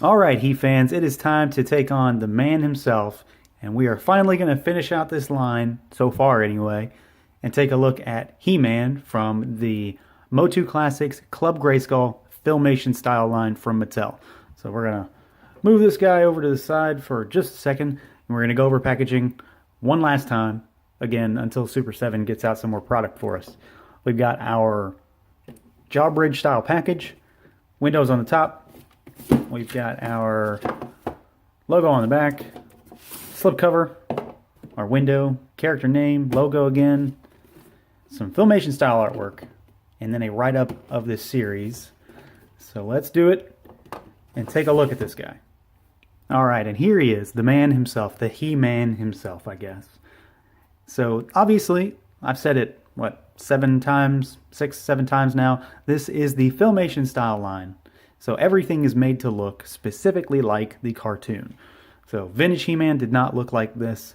Alright, He fans, it is time to take on the man himself, and we are finally going to finish out this line, so far anyway, and take a look at He-Man from the Motu Classics Club Grayskull Filmation style line from Mattel. So we're going to move this guy over to the side for just a second, and we're going to go over packaging one last time, again, until Super 7 gets out some more product for us. We've got our Jawbridge style package, windows on the top. We've got our logo on the back, slipcover, our window, character name, logo again, some Filmation style artwork, and then a write-up of this series. So let's do it and take a look at this guy. Alright, and here he is, the man himself, the He-Man himself, I guess. So obviously, I've said it, what, 7 times now, this is the Filmation style line. So everything is made to look specifically like the cartoon. So vintage He-Man did not look like this.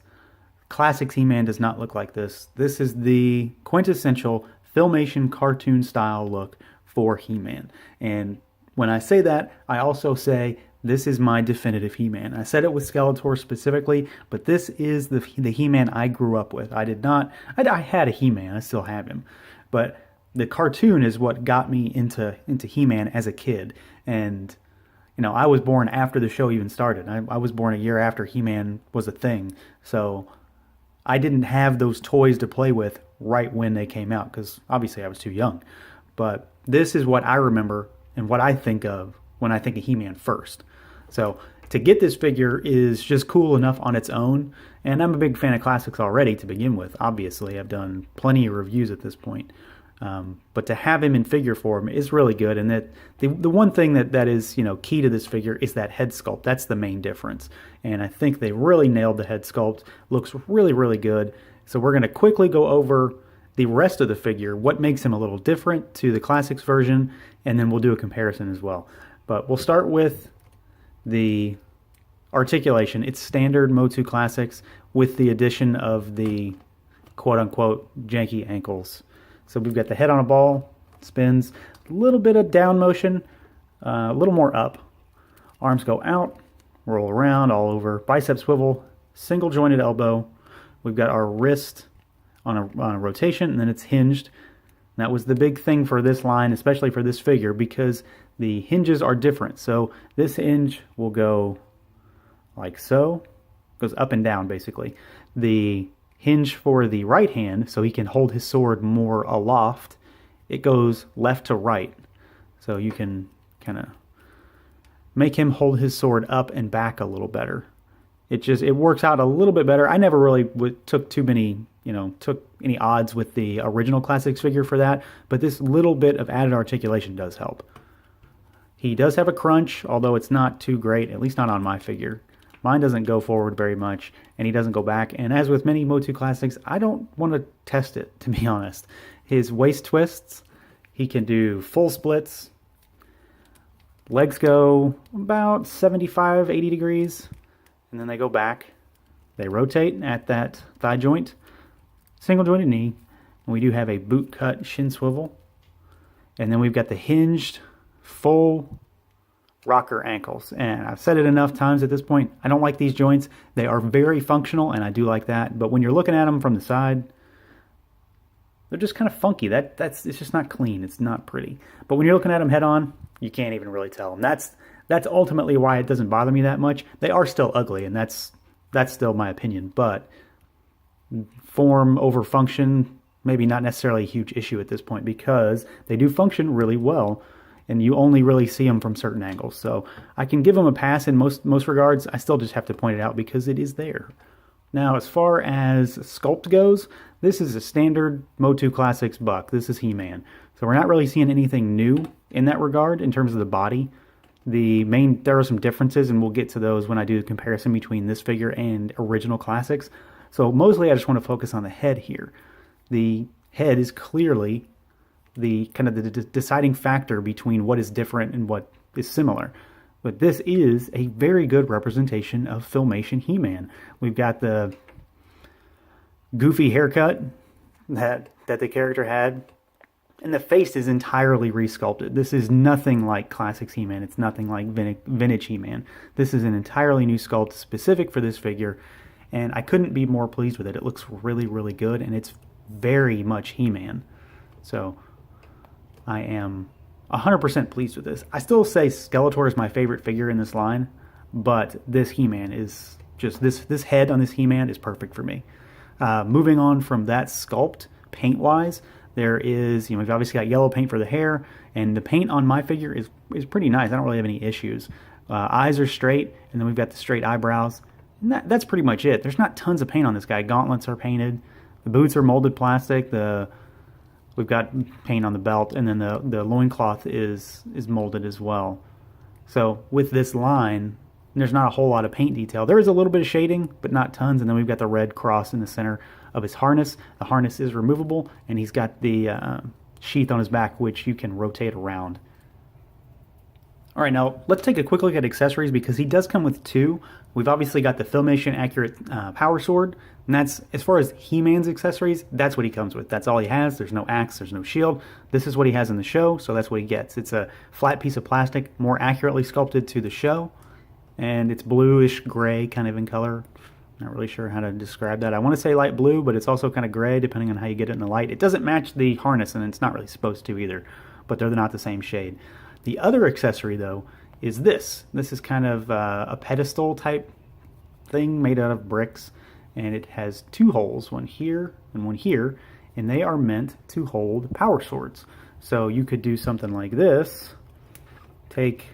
Classics He-Man does not look like this. This is the quintessential Filmation cartoon style look for He-Man. And when I say that, I also say this is my definitive He-Man. I said it with Skeletor specifically, but this is the He-Man I grew up with. I had a He-Man, I still have him. But the cartoon is what got me into He-Man as a kid. And, you know, I was born after the show even started. I was born a year after He-Man was a thing. So I didn't have those toys to play with right when they came out, because obviously I was too young. But this is what I remember and what I think of when I think of He-Man first. So to get this figure is just cool enough on its own. And I'm a big fan of classics already to begin with. Obviously, I've done plenty of reviews at this point. But to have him in figure form is really good, and that the one thing that is, you know, key to this figure is that head sculpt. That's the main difference, and I think they really nailed the head sculpt. Looks really, really good. So we're going to quickly go over the rest of the figure, what makes him a little different to the classics version, and then we'll do a comparison as well. But we'll start with the articulation. It's standard Motu Classics with the addition of the quote-unquote janky ankles. So we've got the head on a ball, spins, a little bit of down motion, a little more up. Arms go out, roll around all over, bicep swivel, single jointed elbow. We've got our wrist on a rotation, and then it's hinged. That was the big thing for this line, especially for this figure, because the hinges are different. So this hinge will go like so, goes up and down basically. The hinge for the right hand, so he can hold his sword more aloft, it goes left to right. So you can kind of make him hold his sword up and back a little better. It works out a little bit better. I never really took any odds with the original Classics figure for that, but this little bit of added articulation does help. He does have a crunch, although it's not too great, at least not on my figure. Mine doesn't go forward very much, and he doesn't go back. And as with many Motu Classics, I don't want to test it, to be honest. His waist twists, he can do full splits. Legs go about 75, 80 degrees, and then they go back. They rotate at that thigh joint, single jointed knee, and we do have a boot cut shin swivel. And then we've got the hinged, full rocker ankles. And I've said it enough times at this point, I don't like these joints. They are very functional, and I do like that. But when you're looking at them from the side, they're just kind of funky. It's just not clean. It's not pretty. But when you're looking at them head on, you can't even really tell. And that's ultimately why it doesn't bother me that much. They are still ugly, and that's still my opinion. But form over function, maybe not necessarily a huge issue at this point, because they do function really well, and you only really see them from certain angles. So I can give them a pass in most regards. I still just have to point it out because it is there. Now, as far as sculpt goes, this is a standard Motu Classics buck. This is He-Man. So we're not really seeing anything new in that regard in terms of the body. There are some differences, and we'll get to those when I do the comparison between this figure and original Classics. So mostly I just want to focus on the head here. The head is clearly the kind of the deciding factor between what is different and what is similar. But this is a very good representation of Filmation He-Man. We've got the goofy haircut that the character had. And the face is entirely resculpted. This is nothing like Classics He-Man. It's nothing like Vintage He-Man. This is an entirely new sculpt specific for this figure, and I couldn't be more pleased with it. It looks really, really good, and it's very much He-Man. So I am 100% pleased with this. I still say Skeletor is my favorite figure in this line, but this He-Man is just, this head on this He-Man is perfect for me. Moving on from that sculpt, paint-wise, there is, we've obviously got yellow paint for the hair, and the paint on my figure is pretty nice. I don't really have any issues. Eyes are straight, and then we've got the straight eyebrows. And that's pretty much it. There's not tons of paint on this guy. Gauntlets are painted. The boots are molded plastic. We've got paint on the belt, and then the loincloth is molded as well. So with this line, there's not a whole lot of paint detail. There is a little bit of shading, but not tons. And then we've got the red cross in the center of his harness. The harness is removable, and he's got the sheath on his back, which you can rotate around. All right, now let's take a quick look at accessories, because he does come with two. We've obviously got the Filmation Accurate Power Sword, and that's, as far as He-Man's accessories, that's what he comes with. That's all he has. There's no axe, there's no shield. This is what he has in the show, so that's what he gets. It's a flat piece of plastic, more accurately sculpted to the show, and it's bluish gray kind of in color. Not really sure how to describe that. I want to say light blue, but it's also kind of gray depending on how you get it in the light. It doesn't match the harness, and it's not really supposed to either, but they're not the same shade. The other accessory, though, is this. This is kind of a pedestal type thing made out of bricks, and it has two holes, one here and one here, and they are meant to hold power swords. So you could do something like this. Take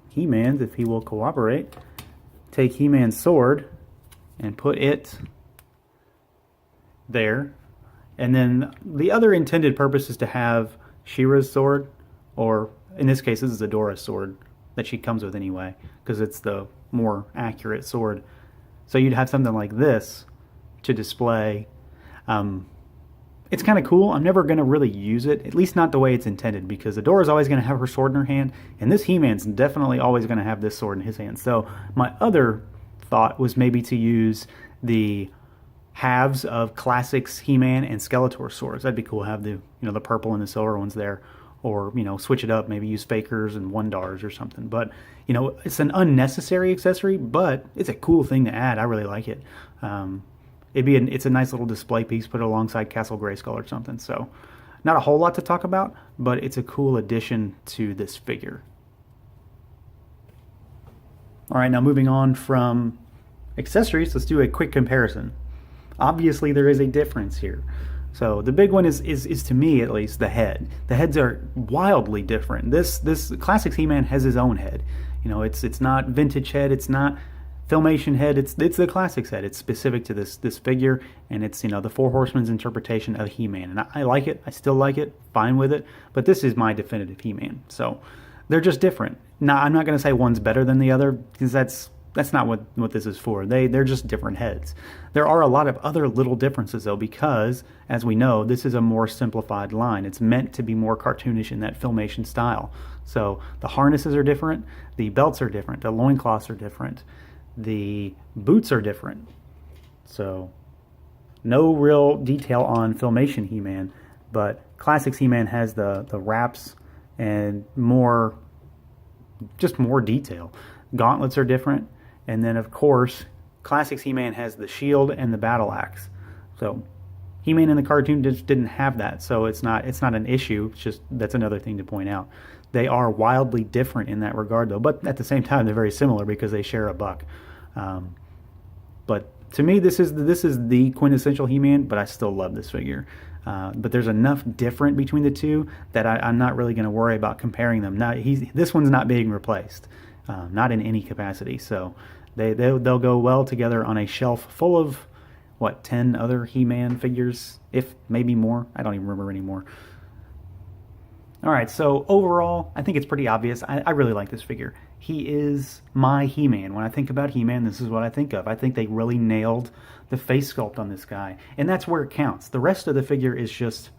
He-Man's, if he will cooperate, take He-Man's sword and put it there. And then the other intended purpose is to have She-Ra's sword, or in this case, this is Adora's sword that she comes with anyway, because it's the more accurate sword. So you'd have something like this to display. It's kind of cool. I'm never going to really use it, at least not the way it's intended, because Adora's always going to have her sword in her hand, and this He-Man's definitely always going to have this sword in his hand. So my other thought was maybe to use the halves of Classics He-Man and Skeletor swords. That'd be cool. Have the the purple and the silver ones there, or switch it up. Maybe use Fakers and Wondars or something. But it's an unnecessary accessory, but it's a cool thing to add. I really like it. It's a nice little display piece. Put it alongside Castle Grayskull or something. So not a whole lot to talk about, but it's a cool addition to this figure. All right, now moving on from accessories, let's do a quick comparison. Obviously, there is a difference here. So the big one is to me at least the head. The heads are wildly different. This Classics He-Man has his own head. It's not vintage head. It's not Filmation head. It's the Classics head. It's specific to this figure, and it's the Four Horsemen's interpretation of He-Man. And I like it. I still like it. Fine with it. But this is my definitive He-Man. So they're just different. Now I'm not going to say one's better than the other, because that's not what this is for. They're just different heads. There are a lot of other little differences, though, because, as we know, this is a more simplified line. It's meant to be more cartoonish in that Filmation style. So the harnesses are different, the belts are different, the loincloths are different, the boots are different. So no real detail on Filmation He-Man, but Classics He-Man has the wraps and more detail. Gauntlets are different. And then, of course, Classics He-Man has the shield and the battle axe. So He-Man in the cartoon just didn't have that, so it's not an issue. It's just, that's another thing to point out. They are wildly different in that regard, though, but at the same time, they're very similar because they share a buck. But to me, this is the quintessential He-Man, but I still love this figure. But there's enough different between the two that I'm not really going to worry about comparing them. This one's not being replaced. Not in any capacity, so they'll go well together on a shelf full of 10 other He-Man figures, if maybe more. I don't even remember anymore. All right, so overall, I think it's pretty obvious. I really like this figure. He is my He-Man. When I think about He-Man, this is what I think of. I think they really nailed the face sculpt on this guy, and that's where it counts. The rest of the figure is just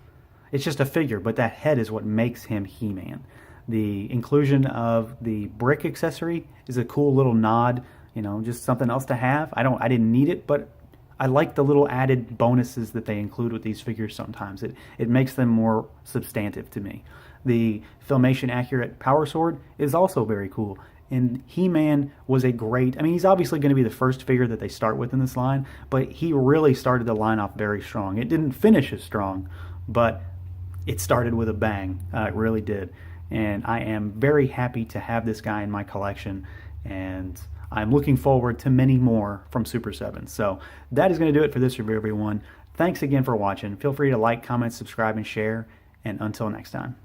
a figure, but that head is what makes him He-Man. The inclusion of the brick accessory is a cool little nod, just something else to have. I didn't need it, but I like the little added bonuses that they include with these figures sometimes. It makes them more substantive to me. The Filmation Accurate Power Sword is also very cool. And He-Man was a great, I mean, he's obviously going to be the first figure that they start with in this line, but he really started the line off very strong. It didn't finish as strong, but it started with a bang. It really did. And I am very happy to have this guy in my collection, and I'm looking forward to many more from Super 7. So that is going to do it for this review, everyone. Thanks again for watching. Feel free to like, comment, subscribe, and share. And until next time.